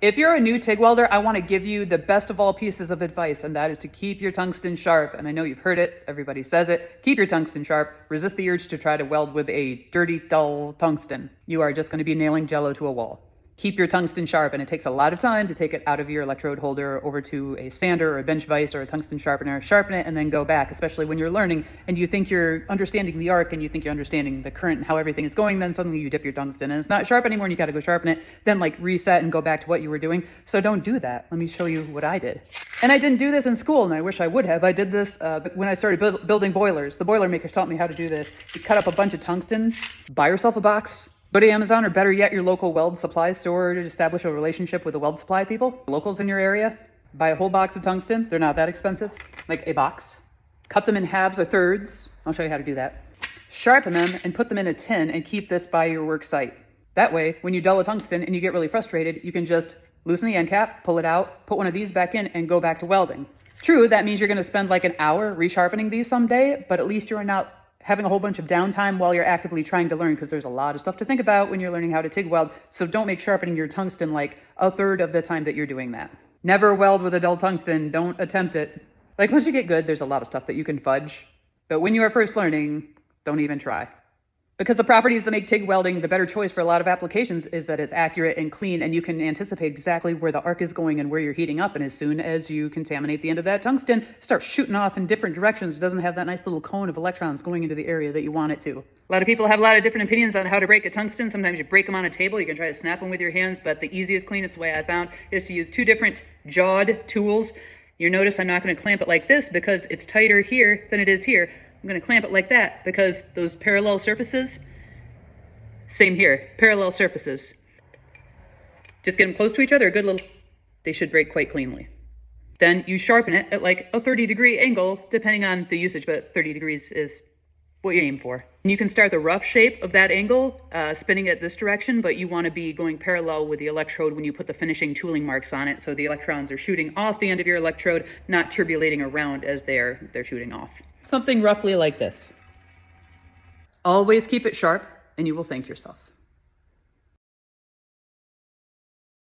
If you're a new TIG welder, I want to give you the best of all pieces of advice, and that is to keep your tungsten sharp. And I know you've heard it, everybody says it. Keep your tungsten sharp. Resist the urge to try to weld with a dirty, dull tungsten. You are just going to be nailing jello to a wall. Keep your tungsten sharp, and it takes a lot of time to take it out of your electrode holder over to a sander or a bench vise or a tungsten sharpener, sharpen it, and then go back, especially when you're learning and you think you're understanding the arc and you think you're understanding the current and how everything is going, then suddenly you dip your tungsten and it's not sharp anymore and you got to go sharpen it, then like reset and go back to what you were doing. So don't do that. Let me show you what I did. And I didn't do this in school, and I wish I would have. I did this when I started building boilers. The boiler makers taught me how to do this. You cut up a bunch of tungsten, buy yourself a box, go to Amazon, or better yet, your local weld supply store, to establish a relationship with the weld supply people, locals in your area. Buy a whole box of tungsten. They're not that expensive, like a box. Cut them in halves or thirds. I'll show you how to do that. Sharpen them and put them in a tin and keep this by your work site. That way, when you dull a tungsten and you get really frustrated, you can just loosen the end cap, pull it out, put one of these back in, and go back to welding. True, that means you're going to spend like an hour resharpening these someday, but at least you're not having a whole bunch of downtime while you're actively trying to learn, because there's a lot of stuff to think about when you're learning how to TIG weld. So don't make sharpening your tungsten like a third of the time that you're doing that. Never weld with a dull tungsten. Don't attempt it. Like, once you get good, there's a lot of stuff that you can fudge. But when you are first learning, don't even try. Because the properties that make TIG welding the better choice for a lot of applications is that it's accurate and clean, and you can anticipate exactly where the arc is going and where you're heating up. And as soon as you contaminate the end of that tungsten, start shooting off in different directions. It doesn't have that nice little cone of electrons going into the area that you want it to. A lot of people have a lot of different opinions on how to break a tungsten. Sometimes you break them on a table. You can try to snap them with your hands, but the easiest, cleanest way I found is to use two different jawed tools. You notice I'm not going to clamp it like this because it's tighter here than it is here. I'm going to clamp it like that because those parallel surfaces, same here, parallel surfaces. Just get them close to each other, a good little, they should break quite cleanly. Then you sharpen it at like a 30-degree angle, depending on the usage, but 30 degrees is what you aim for. And you can start the rough shape of that angle, spinning it this direction, but you want to be going parallel with the electrode when you put the finishing tooling marks on it, so the electrons are shooting off the end of your electrode, not turbulating around as they're shooting off. Something roughly like this. Always keep it sharp, and you will thank yourself.